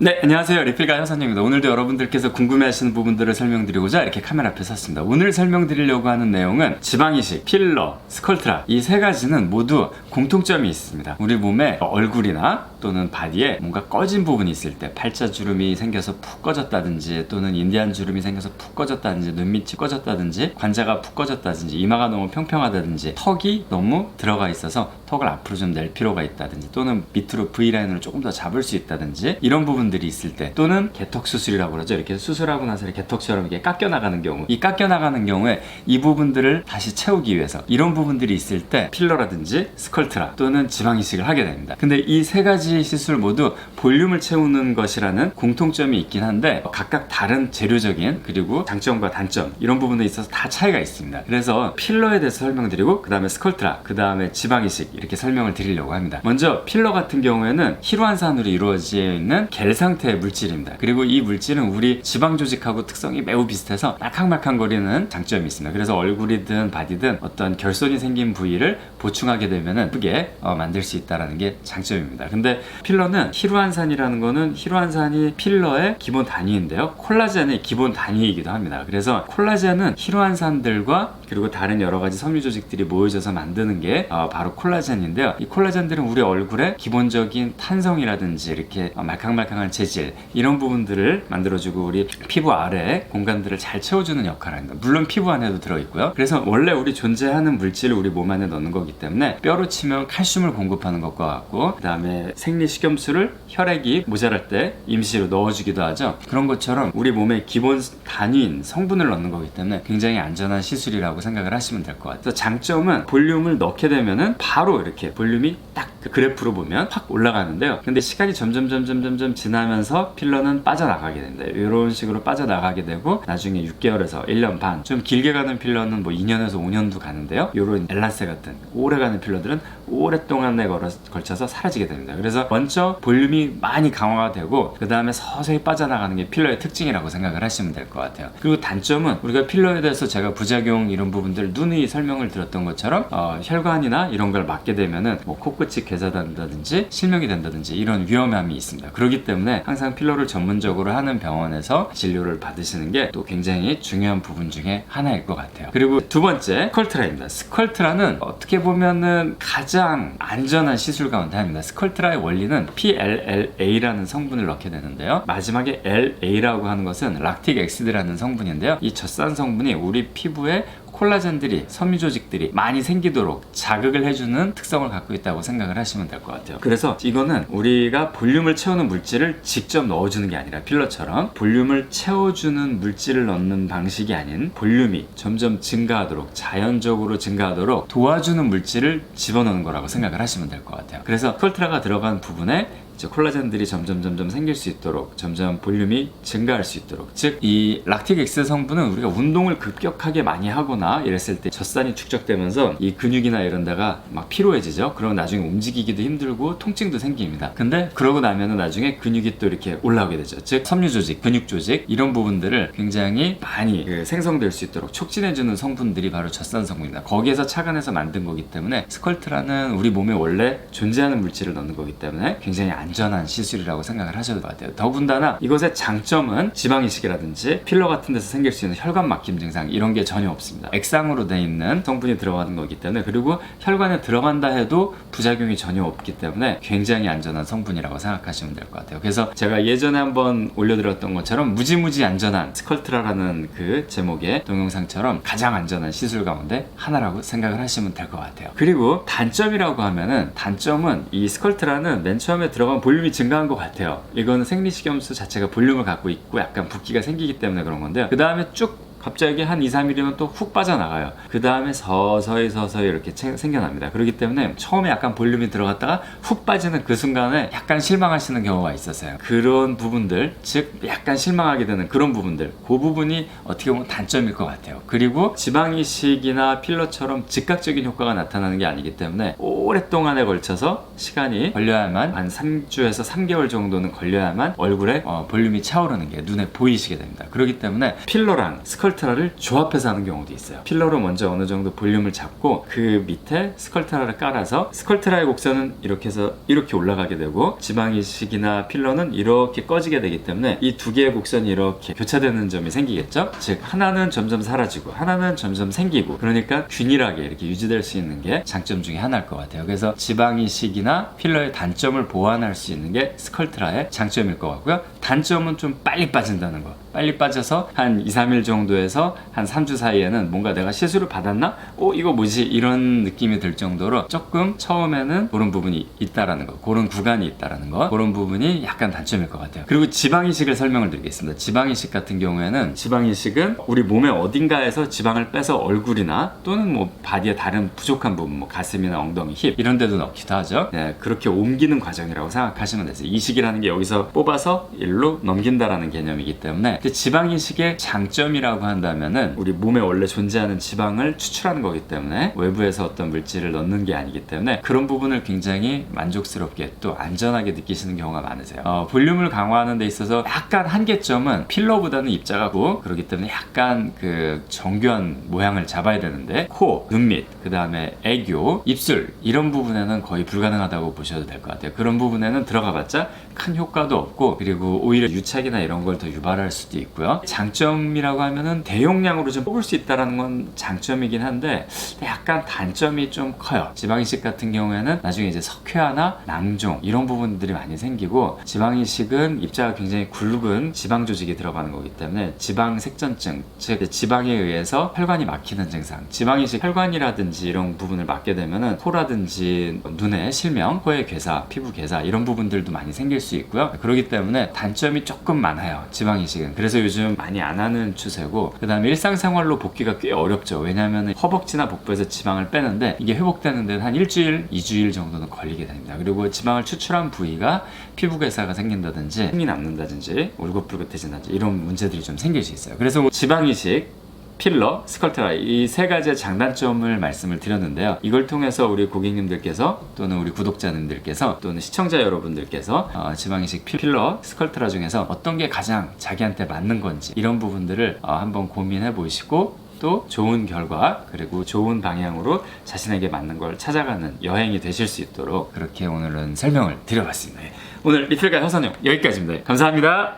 네, 안녕하세요. 리필가 현선입니다. 오늘도 여러분들께서 궁금해하시는 부분들을 설명드리고자 이렇게 카메라 앞에 섰습니다. 오늘 설명드리려고 하는 내용은 지방이식, 필러, 스컬트라 이 세 가지는 모두 공통점이 있습니다. 우리 몸의 얼굴이나 또는 바디에 뭔가 꺼진 부분이 있을 때, 팔자주름이 생겨서 푹 꺼졌다든지 또는 인디안 주름이 생겨서 푹 꺼졌다든지 눈밑이 꺼졌다든지 관자가 푹 꺼졌다든지 이마가 너무 평평하다든지 턱이 너무 들어가 있어서 턱을 앞으로 좀 낼 필요가 있다든지 또는 밑으로 V라인으로 조금 더 잡을 수 있다든지 이런 부분들이 있을 때, 또는 개턱 수술이라고 그러죠. 이렇게 수술하고 나서 이렇게 개턱처럼 이렇게 깎여 나가는 경우, 이 깎여 나가는 경우에 이 부분들을 다시 채우기 위해서 이런 부분들이 있을 때 필러라든지 스컬트라 또는 지방 이식을 하게 됩니다. 근데 이 세 가지 시술 모두 볼륨을 채우는 것이라는 공통점이 있긴 한데 각각 다른 재료적인 그리고 장점과 단점 이런 부분에 있어서 다 차이가 있습니다. 그래서 필러에 대해서 설명드리고 그 다음에 스컬트라, 그 다음에 지방 이식 이렇게 설명을 드리려고 합니다. 먼저 필러 같은 경우에는 히루안산으로 이루어져 있는 겔 상태의 물질입니다. 그리고 이 물질은 우리 지방 조직하고 특성이 매우 비슷해서 말캉말캉거리는 장점이 있습니다. 그래서 얼굴이든 바디든 어떤 결손이 생긴 부위를 보충하게 되면은 크게 만들 수 있다는 게 장점입니다. 근데 필러는 히루안산이라는 거는 히루안산이 필러의 기본 단위인데요, 콜라겐의 기본 단위이기도 합니다. 그래서 콜라겐은 히루안산들과 그리고 다른 여러 가지 섬유 조직들이 모여져서 만드는 게 바로 콜라겐인데요. 이 콜라겐들은 우리 얼굴의 기본적인 탄성이라든지 이렇게 말캉말캉한 재질 이런 부분들을 만들어주고 우리 피부 아래에 공간들을 잘 채워주는 역할을 합니다. 물론 피부 안에도 들어있고요. 그래서 원래 우리 존재하는 물질을 우리 몸 안에 넣는 거기 때문에 뼈로 치면 칼슘을 공급하는 것과 같고, 그 다음에 생리식염수를 혈액이 모자랄 때 임시로 넣어주기도 하죠. 그런 것처럼 우리 몸의 기본 단위인 성분을 넣는 거기 때문에 굉장히 안전한 시술이라고 생각을 하시면 될 것 같아요. 장점은 볼륨을 넣게 되면은 바로 이렇게 볼륨이 딱 그 그래프로 보면 확 올라가는데요. 근데 시간이 점점 지나면서 필러는 빠져나가게 된다. 이런 식으로 빠져나가게 되고 나중에 6개월에서 1년 반, 좀 길게 가는 필러는 뭐 2년에서 5년도 가는데요. 이런 엘란세 같은 오래 가는 필러들은 오랫동안에 걸쳐서 사라지게 됩니다. 그래서 먼저 볼륨이 많이 강화가 되고 그 다음에 서서히 빠져나가는 게 필러의 특징이라고 생각을 하시면 될 것 같아요. 그리고 단점은 우리가 필러에 대해서 제가 부작용 이런 부분들 누누이 설명을 드렸던 것처럼 혈관이나 이런 걸 맞게 되면은 뭐 코끝이 괴사된다든지 실명이 된다든지 이런 위험함이 있습니다. 그렇기 때문에 항상 필러를 전문적으로 하는 병원에서 진료를 받으시는 게 또 굉장히 중요한 부분 중에 하나일 것 같아요. 그리고 두 번째, 스컬트라입니다. 스컬트라는 어떻게 보면은 가장 안전한 시술 가운데 하나입니다. 스컬트라의 원리는 PLLA라는 성분을 넣게 되는데요, 마지막에 LA라고 하는 것은 락틱 엑시드라는 성분인데요, 이 젖산 성분이 우리 피부에 콜라겐들이, 섬유 조직들이 많이 생기도록 자극을 해주는 특성을 갖고 있다고 생각을 하시면 될 것 같아요. 그래서 이거는 우리가 볼륨을 채우는 물질을 직접 넣어주는 게 아니라 필러처럼 볼륨을 채워주는 물질을 넣는 방식이 아닌 볼륨이 점점 증가하도록, 자연적으로 증가하도록 도와주는 물질을 집어넣는 거라고 생각을 하시면 될 것 같아요. 그래서 스컬트라가 들어간 부분에 콜라겐들이 점점 생길 수 있도록, 점점 볼륨이 증가할 수 있도록, 즉 이 락틱 엑스 성분은 우리가 운동을 급격하게 많이 하거나 이랬을 때 젖산이 축적되면서 이 근육이나 이런 데가 막 피로해지죠. 그러면 나중에 움직이기도 힘들고 통증도 생깁니다. 근데 그러고 나면은 나중에 근육이 또 이렇게 올라오게 되죠. 즉 섬유 조직, 근육 조직 이런 부분들을 굉장히 많이 생성될 수 있도록 촉진해주는 성분들이 바로 젖산 성분입니다. 거기에서 착안해서 만든 거기 때문에 스컬트라는 우리 몸에 원래 존재하는 물질을 넣는 거기 때문에 굉장히 안전한 시술이라고 생각을 하셔도 돼요. 더군다나 이것의 장점은 지방 이식이라든지 필러 같은 데서 생길 수 있는 혈관 막힘 증상 이런 게 전혀 없습니다. 액상으로 되어 있는 성분이 들어가는 거기 때문에, 그리고 혈관에 들어간다 해도 부작용이 전혀 없기 때문에 굉장히 안전한 성분이라고 생각하시면 될 것 같아요. 그래서 제가 예전에 한번 올려드렸던 것처럼 무지무지 안전한 스컬트라라는 그 제목의 동영상처럼 가장 안전한 시술 가운데 하나라고 생각을 하시면 될 것 같아요. 그리고 단점이라고 하면은, 단점은 이 스컬트라는 맨 처음에 들어간 볼륨이 증가한 것 같아요. 이거는 생리식염수 자체가 볼륨을 갖고 있고 약간 붓기가 생기기 때문에 그런 건데요, 그 다음에 쭉 갑자기 한 2-3일이면 또 훅 빠져나가요. 그 다음에 서서히 이렇게 생겨납니다. 그렇기 때문에 처음에 약간 볼륨이 들어갔다가 훅 빠지는 그 순간에 약간 실망하시는 경우가 있었어요. 그런 부분들, 즉 약간 실망하게 되는 그런 부분들, 그 부분이 어떻게 보면 단점일 것 같아요. 그리고 지방 이식이나 필러처럼 즉각적인 효과가 나타나는 게 아니기 때문에 오랫동안에 걸쳐서 시간이 걸려야만, 한 3주에서 3개월 정도는 걸려야만 얼굴에 볼륨이 차오르는 게 눈에 보이시게 됩니다. 그렇기 때문에 필러랑 스컬 스컬트라를 조합해서 하는 경우도 있어요. 필러로 먼저 어느 정도 볼륨을 잡고 그 밑에 스컬트라를 깔아서 스컬트라의 곡선은 이렇게 해서 이렇게 올라가게 되고 지방 이식이나 필러는 이렇게 꺼지게 되기 때문에 이 두 개의 곡선이 이렇게 교차되는 점이 생기겠죠. 즉 하나는 점점 사라지고 하나는 점점 생기고, 그러니까 균일하게 이렇게 유지될 수 있는 게 장점 중에 하나일 것 같아요. 그래서 지방 이식이나 필러의 단점을 보완할 수 있는 게 스컬트라의 장점일 것 같고요. 단점은 좀 빨리 빠진다는 거. 빨리 빠져서 한 2, 3일 정도에서 한 3주 사이에는 뭔가 내가 시술을 받았나? 이거 뭐지? 이런 느낌이 들 정도로 조금 처음에는 그런 부분이 있다라는 거, 그런 구간이 있다라는 거, 그런 부분이 약간 단점일 것 같아요. 그리고 지방이식을 설명을 드리겠습니다. 지방이식 같은 경우에는, 지방이식은 우리 몸의 어딘가에서 지방을 빼서 얼굴이나 또는 뭐 바디의 다른 부족한 부분, 뭐 가슴이나 엉덩이, 힙 이런 데도 넣기도 하죠. 네, 그렇게 옮기는 과정이라고 생각하시면 되세요. 이식이라는 게 여기서 뽑아서 일로 넘긴다라는 개념이기 때문에. 근데 지방이식의 장점이라고 한다면은 우리 몸에 원래 존재하는 지방을 추출하는 거기 때문에 외부에서 어떤 물질을 넣는 게 아니기 때문에 그런 부분을 굉장히 만족스럽게 또 안전하게 느끼시는 경우가 많으세요. 볼륨을 강화하는 데 있어서 약간 한계점은 필러보다는 입자가고, 그렇기 때문에 약간 그 정교한 모양을 잡아야 되는데 코, 눈밑, 그 다음에 애교, 입술 이런 부분에는 거의 불가능하다고 보셔도 될 것 같아요. 그런 부분에는 들어가봤자 큰 효과도 없고, 그리고 오히려 유착이나 이런 걸 더 유발할 수도 있고요. 장점이라고 하면은 대용량으로 좀 뽑을 수 있다는 건 장점이긴 한데 약간 단점이 좀 커요. 지방이식 같은 경우에는 나중에 이제 석회화나 낭종 이런 부분들이 많이 생기고, 지방이식은 입자가 굉장히 굵은 지방 조직이 들어가는 거기 때문에 지방색전증, 즉 지방에 의해서 혈관이 막히는 증상, 지방이식 혈관이라든지 이런 부분을 막게 되면은 코라든지 눈의 실명, 코의 괴사, 피부 괴사 이런 부분들도 많이 생길 수 있고요. 그렇기 때문에 단점이 조금 많아요, 지방이식은. 그래서 요즘 많이 안 하는 추세고, 그 다음에 일상생활로 복귀가 꽤 어렵죠. 왜냐하면 허벅지나 복부에서 지방을 빼는데 이게 회복되는 데는 한 일주일, 2주일 정도는 걸리게 됩니다. 그리고 지방을 추출한 부위가 피부 괴사가 생긴다든지 힘이 남는다든지 울긋불긋해진다든지 이런 문제들이 좀 생길 수 있어요. 그래서 지방이식, 필러, 스컬트라 이 세 가지의 장단점을 말씀을 드렸는데요. 이걸 통해서 우리 고객님들께서 또는 우리 구독자님들께서 또는 시청자 여러분들께서 지방이식, 필러, 스컬트라 중에서 어떤 게 가장 자기한테 맞는 건지 이런 부분들을 한번 고민해 보시고, 또 좋은 결과 그리고 좋은 방향으로 자신에게 맞는 걸 찾아가는 여행이 되실 수 있도록 그렇게 오늘은 설명을 드려봤습니다. 오늘 리필과 혀선용 여기까지입니다. 감사합니다.